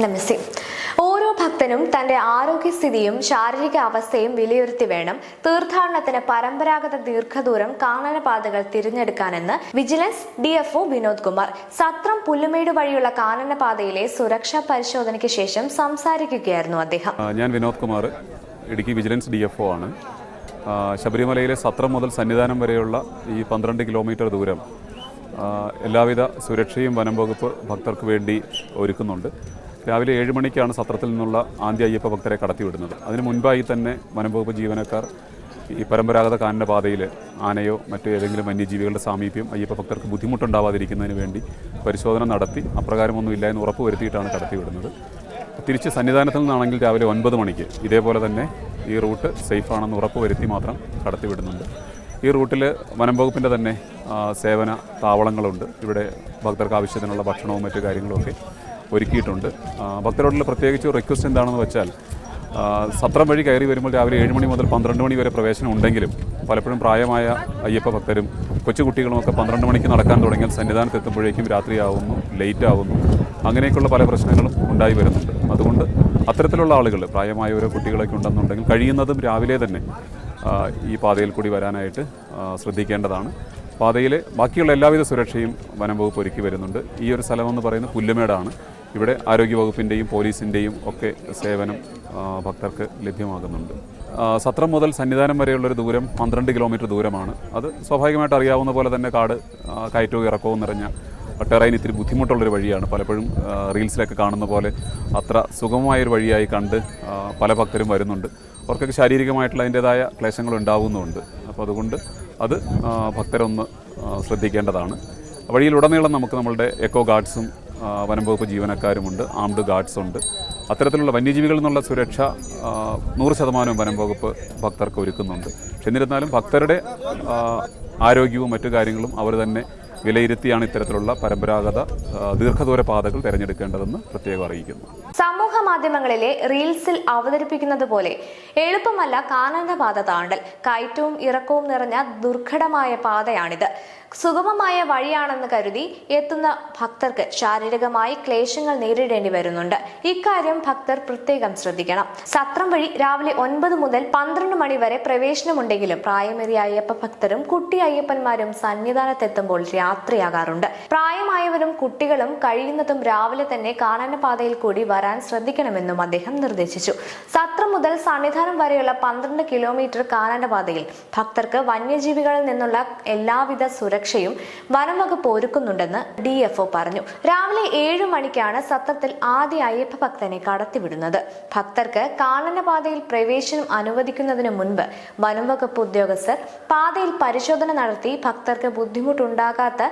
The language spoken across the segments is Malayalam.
നമസ്തേ. ഓരോ ഭക്തനും തന്റെ ആരോഗ്യസ്ഥിതിയും ശാരീരിക അവസ്ഥയും വിലയിരുത്തി വേണം തീർത്ഥാടനത്തിന് പരമ്പരാഗത ദീർഘദൂരം കാനനപാതകൾ തിരഞ്ഞെടുക്കാനെന്ന് വിജിലൻസ് DFO വിനോദ് കുമാർ സത്രം പുല്ലുമേട് വഴിയുള്ള കാനനപാതയിലെ സുരക്ഷാ പരിശോധനയ്ക്ക് ശേഷം സംസാരിക്കുകയായിരുന്നു അദ്ദേഹം. ഞാൻ വിനോദ് കുമാർ, ഇടുക്കി വിജിലൻസ് DFO ആണ്. ശബരിമലയിലെ സത്രം മുതൽ സന്നിധാനം വരെയുള്ള ഈ 12 കിലോമീറ്റർ ദൂരം എല്ലാവിധ സുരക്ഷയും വനം വകുപ്പ് ഭക്തർക്ക് വേണ്ടി ഒരുക്കുന്നുണ്ട്. രാവിലെ 7 മണിക്കാണ് സത്രത്തിൽ നിന്നുള്ള ആദ്യ അയ്യപ്പ ഭക്തരെ കടത്തിവിടുന്നത്. അതിന് മുൻപായി തന്നെ വനം വകുപ്പ് ജീവനക്കാർ ഈ പരമ്പരാഗത കാനനപാതയിൽ ആനയോ മറ്റു ഏതെങ്കിലും വന്യജീവികളുടെ സാമീപ്യം അയ്യപ്പ ഭക്തർക്ക് ബുദ്ധിമുട്ടുണ്ടാവാതിരിക്കുന്നതിന് വേണ്ടി പരിശോധന നടത്തി അപ്രകാരമൊന്നുമില്ല എന്ന് ഉറപ്പ് വരുത്തിയിട്ടാണ് കടത്തിവിടുന്നത്. തിരിച്ച് സന്നിധാനത്തിൽ നിന്നാണെങ്കിൽ രാവിലെ 9 മണിക്ക് ഇതേപോലെ തന്നെ ഈ റൂട്ട് സേഫാണെന്ന് ഉറപ്പ് വരുത്തി മാത്രം കടത്തിവിടുന്നുണ്ട്. ഈ റൂട്ടിൽ വനം വകുപ്പിൻ്റെ തന്നെ സേവന താവളങ്ങളുണ്ട്. ഇവിടെ ഭക്തർക്ക് ആവശ്യത്തിനുള്ള ഭക്ഷണവും മറ്റു കാര്യങ്ങളുമൊക്കെ ഒരുക്കിയിട്ടുണ്ട്. ഭക്തരോടുള്ള പ്രത്യേകിച്ച് റിക്വസ്റ്റ് എന്താണെന്ന് വെച്ചാൽ, സത്രം വഴി കയറി വരുമ്പോൾ രാവിലെ 7 മണി മുതൽ 12 മണി വരെ പ്രവേശനം ഉണ്ടെങ്കിലും പലപ്പോഴും പ്രായമായ അയ്യപ്പ ഭക്തരും കൊച്ചുകുട്ടികളുമൊക്കെ 12 മണിക്ക് നടക്കാൻ തുടങ്ങിയാൽ സന്നിധാനത്ത് എത്തുമ്പോഴേക്കും രാത്രിയാവുന്നു, ലേറ്റ് ആവുന്നു, അങ്ങനെയൊക്കെയുള്ള പല പ്രശ്നങ്ങളും ഉണ്ടായി വരുന്നുണ്ട്. അതുകൊണ്ട് അത്തരത്തിലുള്ള ആളുകൾ, പ്രായമായവരോ കുട്ടികളൊക്കെ ഉണ്ടെന്നുണ്ടെങ്കിൽ കഴിയുന്നതും രാവിലെ തന്നെ ഈ പാതയിൽ കൂടി വരാനായിട്ട് ശ്രദ്ധിക്കേണ്ടതാണ്. പാതയിലെ ബാക്കിയുള്ള എല്ലാവിധ സുരക്ഷയും വനം വകുപ്പ് ഒരുക്കി വരുന്നുണ്ട്. ഈ ഒരു സ്ഥലമെന്ന് പറയുന്നത് പുല്ലുമേടാണ്. ഇവിടെ ആരോഗ്യവകുപ്പിൻ്റെയും പോലീസിൻ്റെയും ഒക്കെ സേവനം ഭക്തർക്ക് ലഭ്യമാകുന്നുണ്ട്. സത്രം മുതൽ സന്നിധാനം വരെയുള്ളൊരു ദൂരം 12 കിലോമീറ്റർ ദൂരമാണ്. അത് സ്വാഭാവികമായിട്ട് അറിയാവുന്ന പോലെ തന്നെ കാട് കയറ്റവും ഇറക്കവും നിറഞ്ഞ ടെറൈൻ ഇത്തിരി ബുദ്ധിമുട്ടുള്ളൊരു വഴിയാണ്. പലപ്പോഴും റീൽസിലൊക്കെ കാണുന്ന പോലെ അത്ര സുഗമമായൊരു വഴിയായി കണ്ട് പല ഭക്തരും വരുന്നുണ്ട്. അവർക്കൊക്കെ ശാരീരികമായിട്ടുള്ള അതിൻ്റേതായ ക്ലേശങ്ങൾ ഉണ്ടാകുന്നുമുണ്ട്. അപ്പോൾ അതുകൊണ്ട് അത് ഭക്തരൊന്ന് ശ്രദ്ധിക്കേണ്ടതാണ്. വഴിയിലുടനീളം നമുക്ക് നമ്മളുടെ എക്കോ ഗാർഡ്സും വനം വകുപ്പ് ജീവനക്കാരുമുണ്ട്, ആംഡ് ഗാർഡ്സുണ്ട്. അത്തരത്തിലുള്ള വന്യജീവികളിൽ നിന്നുള്ള സുരക്ഷ 100% വനം വകുപ്പ് ഭക്തർക്ക് ഒരുക്കുന്നുണ്ട്. പക്ഷെ എന്നിരുന്നാലും ഭക്തരുടെ ആരോഗ്യവും മറ്റു കാര്യങ്ങളും അവർ തന്നെ വിലയിരുത്തിയാണ് ഇത്തരത്തിലുള്ള പരമ്പരാഗത ദീർഘദൂര പാതകൾ തിരഞ്ഞെടുക്കേണ്ടതെന്ന് പ്രത്യേകം അറിയിക്കുന്നു. സമൂഹ മാധ്യമങ്ങളിലെ റീൽസിൽ അവതരിപ്പിക്കുന്നത് പോലെ എളുപ്പമല്ല കാനനപാത താണ്ടൽ. കയറ്റവും ഇറക്കവും നിറഞ്ഞ ദുർഘടമായ പാതയാണിത്. സുഗമമായ വഴിയാണെന്ന് കരുതി എത്തുന്ന ഭക്തർക്ക് ശാരീരികമായി ക്ലേശങ്ങൾ നേരിടേണ്ടി വരുന്നുണ്ട്. ഇക്കാര്യം ഭക്തർ പ്രത്യേകം ശ്രദ്ധിക്കണം. സത്രം വഴി രാവിലെ 9 മുതൽ 12 മണി വരെ പ്രവേശനമുണ്ടെങ്കിലും പ്രായമേറിയ അയ്യപ്പ ഭക്തരും കുട്ടി അയ്യപ്പന്മാരും സന്നിധാനത്തെത്തുമ്പോൾ രാത്രിയാകാറുണ്ട്. പ്രായമായവരും കുട്ടികളും കഴിയുന്നതും രാവിലെ തന്നെ കാനനപാതയിൽ കൂടി വരാൻ ശ്രദ്ധിക്കണമെന്നും അദ്ദേഹം നിർദ്ദേശിച്ചു. സത്രം മുതൽ സന്നിധാനം വരെയുള്ള 12 കിലോമീറ്റർ കാനനപാതയിൽ ഭക്തർക്ക് വന്യജീവികളിൽ നിന്നുള്ള എല്ലാവിധ സുരക്ഷയും വനം വകുപ്പ് ഒരുക്കുന്നുണ്ടെന്ന് DFO പറഞ്ഞു. രാവിലെ 7 മണിക്കാണ് സത്രത്തിൽ ആദ്യ അയ്യപ്പ ഭക്തനെ കടത്തിവിടുന്നത്. ഭക്തർക്ക് കാനനപാതയിൽ പ്രവേശനം അനുവദിക്കുന്നതിന് മുൻപ് വനം വകുപ്പ് ഉദ്യോഗസ്ഥർ പാതയിൽ പരിശോധന നടത്തി ഭക്തർക്ക് ബുദ്ധിമുട്ടുണ്ടാകാത്ത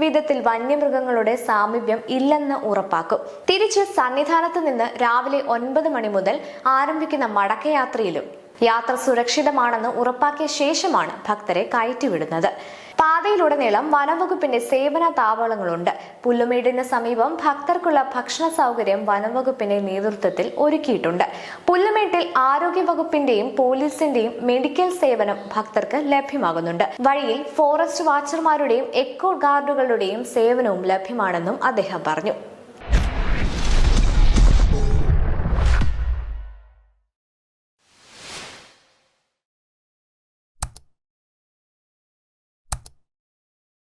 വിധത്തിൽ വന്യമൃഗങ്ങളുടെ സാമീപ്യം ഇല്ലെന്ന് ഉറപ്പാക്കും. തിരിച്ച് സന്നിധാനത്ത് നിന്ന് രാവിലെ 9 മണി മുതൽ ആരംഭിക്കുന്ന മടക്കയാത്രയിലും യാത്ര സുരക്ഷിതമാണെന്ന് ഉറപ്പാക്കിയ ശേഷമാണ് ഭക്തരെ കയറ്റിവിടുന്നത്. പാതയിലുടനീളം വനംവകുപ്പിന്റെ സേവന താവളങ്ങളുണ്ട്. പുല്ലുമേടിന് സമീപം ഭക്തർക്കുള്ള ഭക്ഷണ സൗകര്യം വനംവകുപ്പിന്റെ നേതൃത്വത്തിൽ ഒരുക്കിയിട്ടുണ്ട്. പുല്ലുമേട്ടിൽ ആരോഗ്യവകുപ്പിന്റെയും പോലീസിന്റെയും മെഡിക്കൽ സേവനം ഭക്തർക്ക് ലഭ്യമാകുന്നുണ്ട്. വഴിയിൽ ഫോറസ്റ്റ് വാച്ചർമാരുടെയും എക്കോ ഗാർഡുകളുടെയും സേവനവും ലഭ്യമാണെന്നും അദ്ദേഹം പറഞ്ഞു.